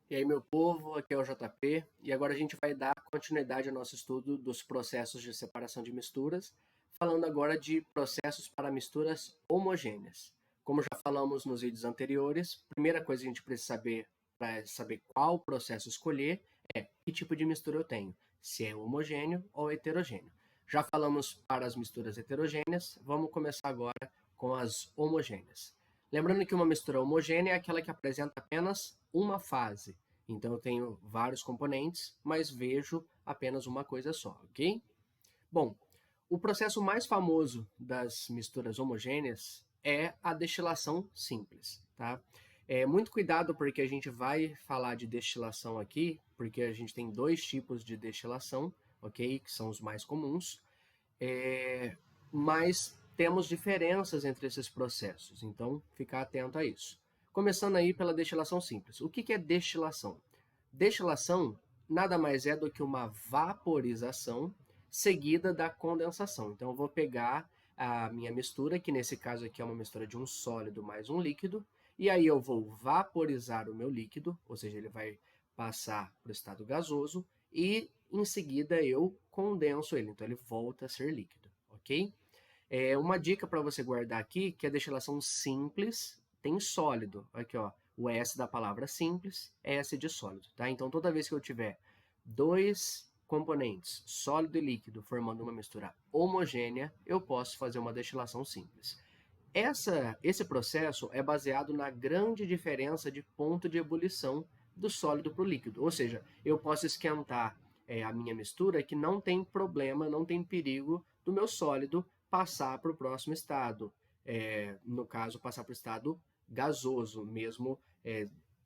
E aí, meu povo, aqui é o JP, e agora a gente vai dar continuidade ao nosso estudo dos processos de separação de misturas, falando agora de processos para misturas homogêneas. Como já falamos nos vídeos anteriores, a primeira coisa que a gente precisa saber para saber qual processo escolher é que tipo de mistura eu tenho, se é homogêneo ou heterogêneo. Já falamos para as misturas heterogêneas, vamos começar agora com as homogêneas. Lembrando que uma mistura homogênea é aquela que apresenta apenas uma fase. Então eu tenho vários componentes, mas vejo apenas uma coisa só, ok? Bom, o processo mais famoso das misturas homogêneas é a destilação simples, tá? Muito cuidado porque a gente vai falar de destilação aqui, porque a gente tem dois tipos de destilação, ok? Que são os mais comuns, mas temos diferenças entre esses processos, então ficar atento a isso. Começando aí pela destilação simples. O que é destilação? Destilação nada mais é do que uma vaporização seguida da condensação. Então eu vou pegar a minha mistura, que nesse caso aqui é uma mistura de um sólido mais um líquido, e aí eu vou vaporizar o meu líquido, ou seja, ele vai passar para o estado gasoso, e em seguida eu condenso ele, então ele volta a ser líquido, ok? Uma dica para você guardar aqui, que a destilação simples tem sólido, aqui ó, o S da palavra simples, S de sólido, tá? Então toda vez que eu tiver dois componentes, sólido e líquido, formando uma mistura homogênea, eu posso fazer uma destilação simples. Esse processo é baseado na grande diferença de ponto de ebulição do sólido para o líquido. Ou seja, eu posso esquentar a minha mistura que não tem problema, não tem perigo do meu sólido passar para o próximo estado. No caso, passar para o estado gasoso, mesmo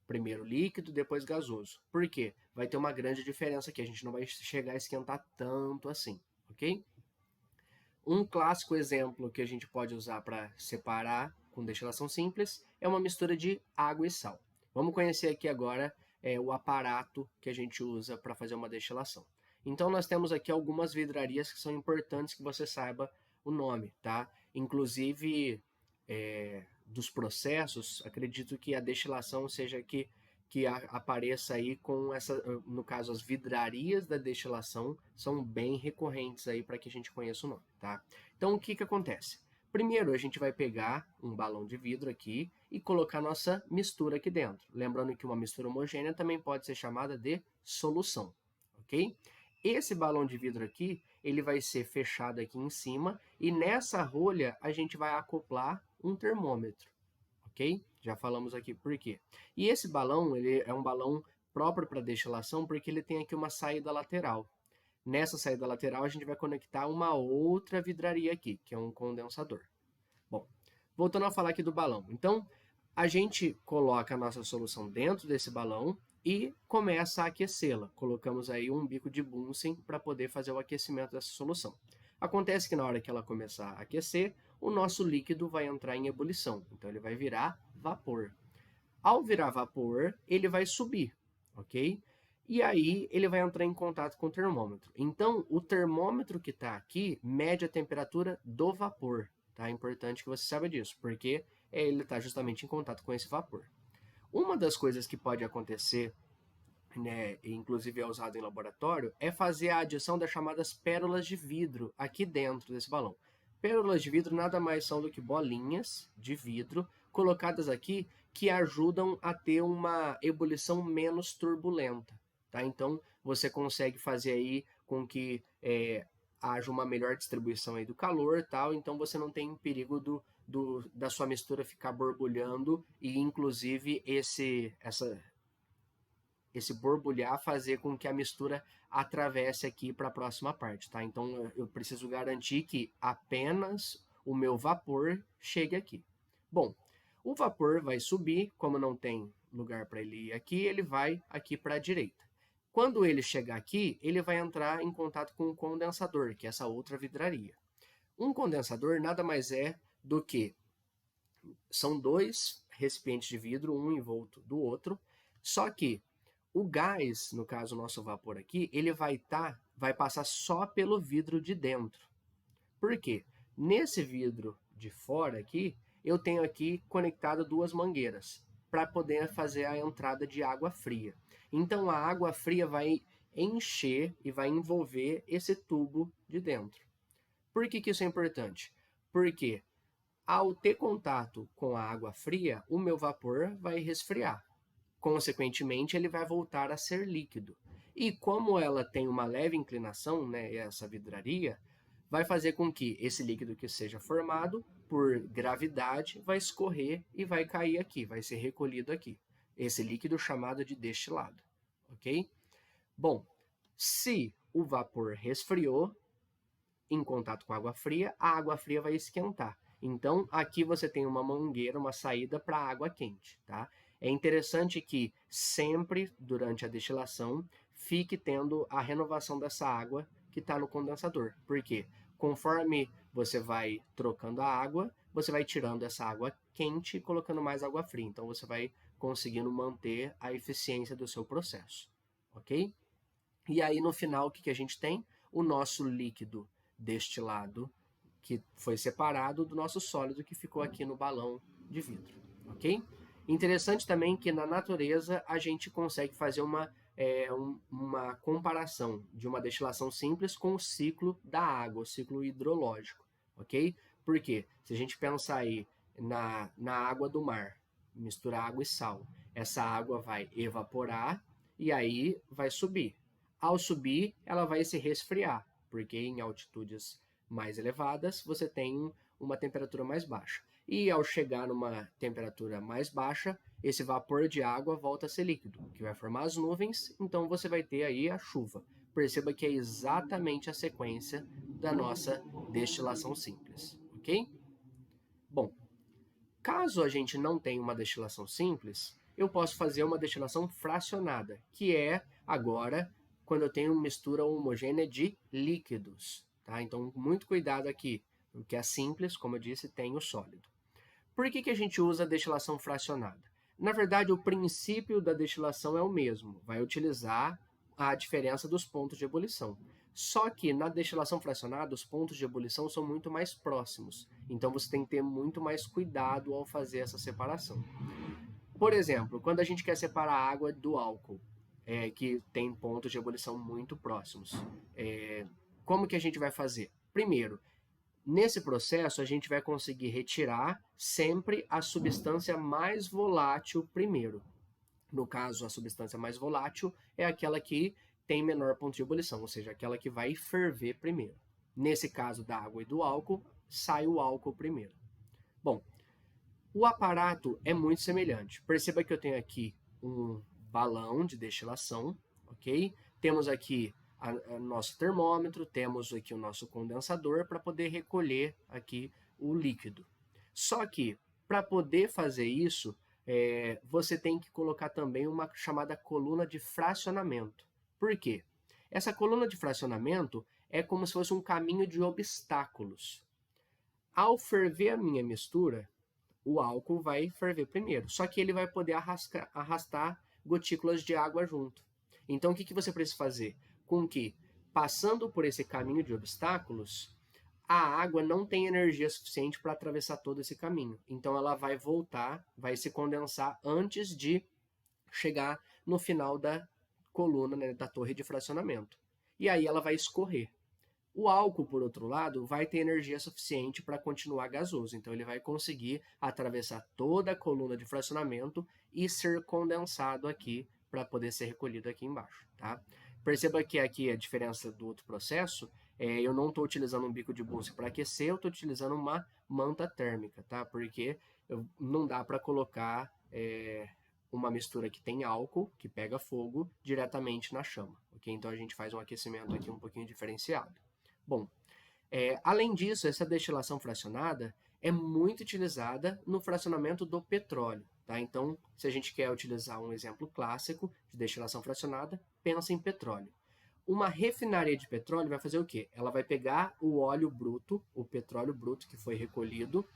primeiro líquido, depois gasoso. Por quê? Vai ter uma grande diferença aqui, a gente não vai chegar a esquentar tanto assim, ok? Um clássico exemplo que a gente pode usar para separar com destilação simples é uma mistura de água e sal. Vamos conhecer aqui agora o aparato que a gente usa para fazer uma destilação. Então nós temos aqui algumas vidrarias que são importantes que você saiba o nome, tá? Inclusive dos processos, acredito que a destilação seja que apareça aí com essa, no caso, as vidrarias da destilação são bem recorrentes aí para que a gente conheça o nome, tá? Então, o que que acontece? Primeiro, a gente vai pegar um balão de vidro aqui e colocar nossa mistura aqui dentro. Lembrando que uma mistura homogênea também pode ser chamada de solução, ok? Esse balão de vidro aqui, ele vai ser fechado aqui em cima e nessa rolha a gente vai acoplar um termômetro, ok? Já falamos aqui por quê. E esse balão, ele é um balão próprio para destilação porque ele tem aqui uma saída lateral. Nessa saída lateral a gente vai conectar uma outra vidraria aqui, que é um condensador. Bom, voltando a falar aqui do balão. Então, a gente coloca a nossa solução dentro desse balão e começa a aquecê-la. Colocamos aí um bico de Bunsen para poder fazer o aquecimento dessa solução. Acontece que na hora que ela começar a aquecer, o nosso líquido vai entrar em ebulição, então ele vai virar vapor. Ao virar vapor, ele vai subir, ok? E aí ele vai entrar em contato com o termômetro. Então, o termômetro que está aqui mede a temperatura do vapor. Tá? É importante que você saiba disso, porque ele está justamente em contato com esse vapor. Uma das coisas que pode acontecer, né, inclusive é usado em laboratório, é fazer a adição das chamadas pérolas de vidro aqui dentro desse balão. Pérolas de vidro nada mais são do que bolinhas de vidro colocadas aqui que ajudam a ter uma ebulição menos turbulenta. Tá? Então você consegue fazer aí com que haja uma melhor distribuição aí do calor, tal, então você não tem perigo da sua mistura ficar borbulhando e inclusive esse borbulhar fazer com que a mistura atravesse aqui para a próxima parte, tá? Então eu preciso garantir que apenas o meu vapor chegue aqui. Bom, o vapor vai subir, como não tem lugar para ele ir aqui, ele vai aqui para a direita. Quando ele chegar aqui, ele vai entrar em contato com o condensador, que é essa outra vidraria. Um condensador nada mais é do que são dois recipientes de vidro, um em volta do outro, só que o gás, no caso o nosso vapor aqui, ele vai passar só pelo vidro de dentro. Por quê? Nesse vidro de fora aqui, eu tenho aqui conectado duas mangueiras. para poder fazer a entrada de água fria. Então a água fria vai encher e vai envolver esse tubo de dentro. Por que isso é importante? Porque ao ter contato com a água fria, o meu vapor vai resfriar. Consequentemente, ele vai voltar a ser líquido. E como ela tem uma leve inclinação, né, essa vidraria, vai fazer com que esse líquido que seja formado, por gravidade, vai escorrer e vai cair aqui, vai ser recolhido aqui. Esse líquido chamado de destilado, ok? Bom, se o vapor resfriou em contato com a água fria vai esquentar. Então, aqui você tem uma mangueira, uma saída para a água quente, tá? É interessante que sempre, durante a destilação, fique tendo a renovação dessa água que está no condensador. Por quê? Conforme você vai trocando a água, você vai tirando essa água quente e colocando mais água fria. Então, você vai conseguindo manter a eficiência do seu processo, ok? E aí, no final, o que a gente tem? O nosso líquido destilado, que foi separado do nosso sólido que ficou aqui no balão de vidro, ok? Interessante também que na natureza a gente consegue fazer uma comparação de uma destilação simples com o ciclo da água, o ciclo hidrológico, ok? Porque se a gente pensar aí na água do mar, misturar água e sal, essa água vai evaporar e aí vai subir. Ao subir, ela vai se resfriar, porque em altitudes mais elevadas você tem uma temperatura mais baixa. E ao chegar numa temperatura mais baixa, esse vapor de água volta a ser líquido, que vai formar as nuvens, então você vai ter aí a chuva. Perceba que é exatamente a sequência da nossa destilação simples, ok? Bom, caso a gente não tenha uma destilação simples, eu posso fazer uma destilação fracionada, que é agora quando eu tenho mistura homogênea de líquidos, tá? Então, muito cuidado aqui, porque é simples, como eu disse, tem o sólido. Por que a gente usa a destilação fracionada? Na verdade, o princípio da destilação é o mesmo, vai utilizar a diferença dos pontos de ebulição. Só que na destilação fracionada, os pontos de ebulição são muito mais próximos, então você tem que ter muito mais cuidado ao fazer essa separação. Por exemplo, quando a gente quer separar a água do álcool, que tem pontos de ebulição muito próximos, como que a gente vai fazer? Primeiro, nesse processo, a gente vai conseguir retirar sempre a substância mais volátil primeiro. No caso, a substância mais volátil é aquela que tem menor ponto de ebulição, ou seja, aquela que vai ferver primeiro. Nesse caso da água e do álcool, sai o álcool primeiro. Bom, o aparato é muito semelhante. Perceba que eu tenho aqui um balão de destilação, ok? Temos aqui nosso termômetro, temos aqui o nosso condensador para poder recolher aqui o líquido. Só que, para poder fazer isso, você tem que colocar também uma chamada coluna de fracionamento. Por quê? Essa coluna de fracionamento é como se fosse um caminho de obstáculos. Ao ferver a minha mistura, o álcool vai ferver primeiro, só que ele vai poder arrastar gotículas de água junto. Então, o que você precisa fazer? Com que, passando por esse caminho de obstáculos, a água não tem energia suficiente para atravessar todo esse caminho. Então, ela vai voltar, vai se condensar antes de chegar no final da coluna, né, da torre de fracionamento. E aí ela vai escorrer. O álcool, por outro lado, vai ter energia suficiente para continuar gasoso, então ele vai conseguir atravessar toda a coluna de fracionamento e ser condensado aqui para poder ser recolhido aqui embaixo, tá? Perceba que aqui a diferença do outro processo, eu não estou utilizando um bico de Bunsen para aquecer, eu estou utilizando uma manta térmica, tá? Porque não dá para colocar uma mistura que tem álcool, que pega fogo, diretamente na chama, ok? Então a gente faz um aquecimento aqui um pouquinho diferenciado. Bom, além disso, essa destilação fracionada é muito utilizada no fracionamento do petróleo, tá? Então, se a gente quer utilizar um exemplo clássico de destilação fracionada, pensa em petróleo. Uma refinaria de petróleo vai fazer o quê? Ela vai pegar o óleo bruto, o petróleo bruto que foi recolhido,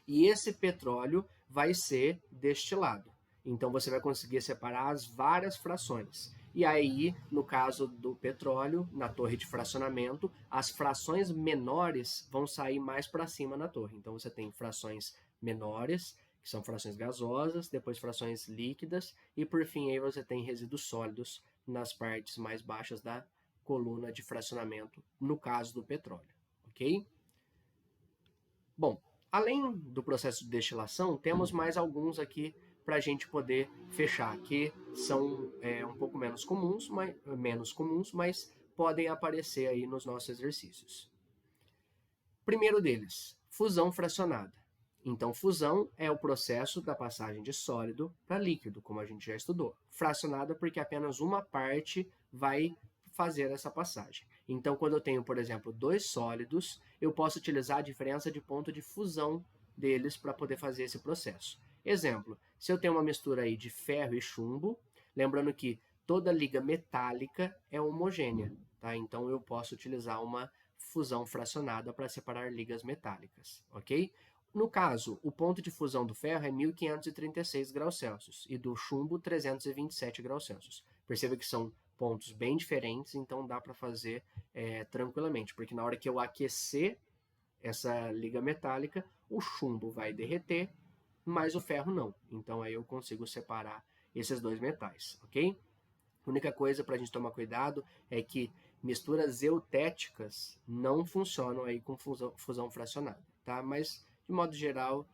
e esse petróleo vai ser destilado. Então, você vai conseguir separar as várias frações. E aí, no caso do petróleo, na torre de fracionamento, as frações menores vão sair mais para cima na torre. Então, você tem frações menores que são frações gasosas, depois frações líquidas, e por fim aí você tem resíduos sólidos nas partes mais baixas da coluna de fracionamento, no caso do petróleo, ok? Bom, além do processo de destilação, temos mais alguns aqui para a gente poder fechar, que são um pouco menos comuns, mas podem aparecer aí nos nossos exercícios. Primeiro deles, fusão fracionada. Então, fusão é o processo da passagem de sólido para líquido, como a gente já estudou. Fracionada porque apenas uma parte vai fazer essa passagem. Então, quando eu tenho, por exemplo, dois sólidos, eu posso utilizar a diferença de ponto de fusão deles para poder fazer esse processo. Exemplo, se eu tenho uma mistura aí de ferro e chumbo, lembrando que toda liga metálica é homogênea, tá? Então, eu posso utilizar uma fusão fracionada para separar ligas metálicas, ok? No caso, o ponto de fusão do ferro é 1536 graus Celsius e do chumbo 327 graus Celsius. Perceba que são pontos bem diferentes, então dá para fazer tranquilamente, porque na hora que eu aquecer essa liga metálica, o chumbo vai derreter, mas o ferro não. Então aí eu consigo separar esses dois metais, ok? A única coisa para a gente tomar cuidado é que misturas eutéticas não funcionam aí com fusão fracionada, tá? Mas, de modo geral,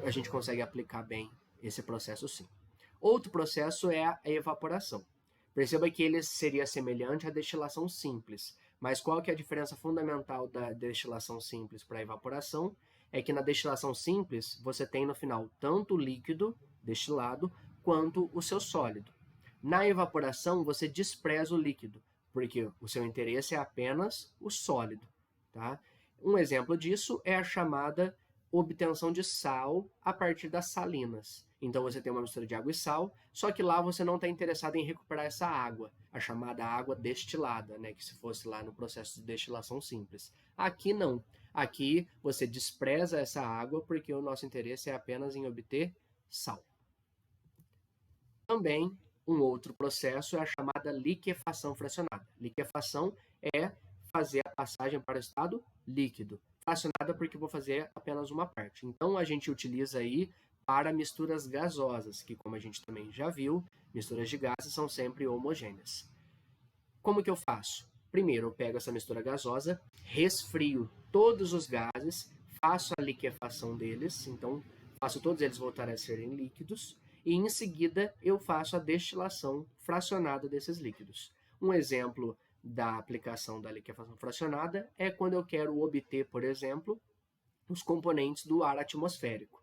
a gente consegue aplicar bem esse processo sim. Outro processo é a evaporação. Perceba que ele seria semelhante à destilação simples, mas qual que é a diferença fundamental da destilação simples para a evaporação? É que na destilação simples, você tem no final tanto o líquido destilado quanto o seu sólido. Na evaporação, você despreza o líquido, porque o seu interesse é apenas o sólido, tá? Um exemplo disso é a chamada obtenção de sal a partir das salinas. Então você tem uma mistura de água e sal, só que lá você não está interessado em recuperar essa água, a chamada água destilada, né? Que se fosse lá no processo de destilação simples. Aqui não. Aqui você despreza essa água porque o nosso interesse é apenas em obter sal. Também um outro processo é a chamada liquefação fracionada. Liquefação é fazer a passagem para o estado líquido. Fracionada porque eu vou fazer apenas uma parte. Então a gente utiliza aí para misturas gasosas, que como a gente também já viu, misturas de gases são sempre homogêneas. Como que eu faço? Primeiro eu pego essa mistura gasosa, resfrio todos os gases, faço a liquefação deles, então faço todos eles voltarem a serem líquidos, e em seguida eu faço a destilação fracionada desses líquidos. Um exemplo da aplicação da liquefação fracionada é quando eu quero obter, por exemplo, os componentes do ar atmosférico.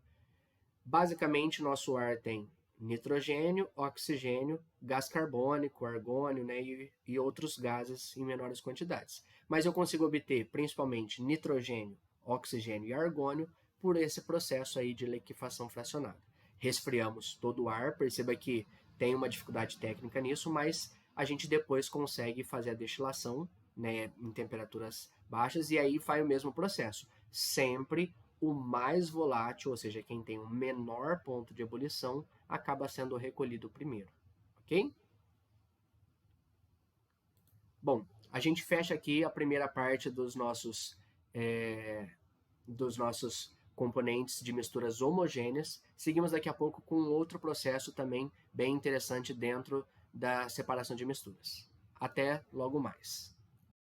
Basicamente, nosso ar tem nitrogênio, oxigênio, gás carbônico, argônio, né, e outros gases em menores quantidades. Mas eu consigo obter principalmente nitrogênio, oxigênio e argônio por esse processo aí de liquefação fracionada. Resfriamos todo o ar, perceba que tem uma dificuldade técnica nisso, mas a gente depois consegue fazer a destilação, né, em temperaturas baixas e aí faz o mesmo processo. Sempre o mais volátil, ou seja, quem tem o menor ponto de ebulição, acaba sendo recolhido primeiro, ok? Bom, a gente fecha aqui a primeira parte dos nossos componentes de misturas homogêneas. Seguimos daqui a pouco com outro processo também bem interessante dentro da separação de misturas. Até logo mais.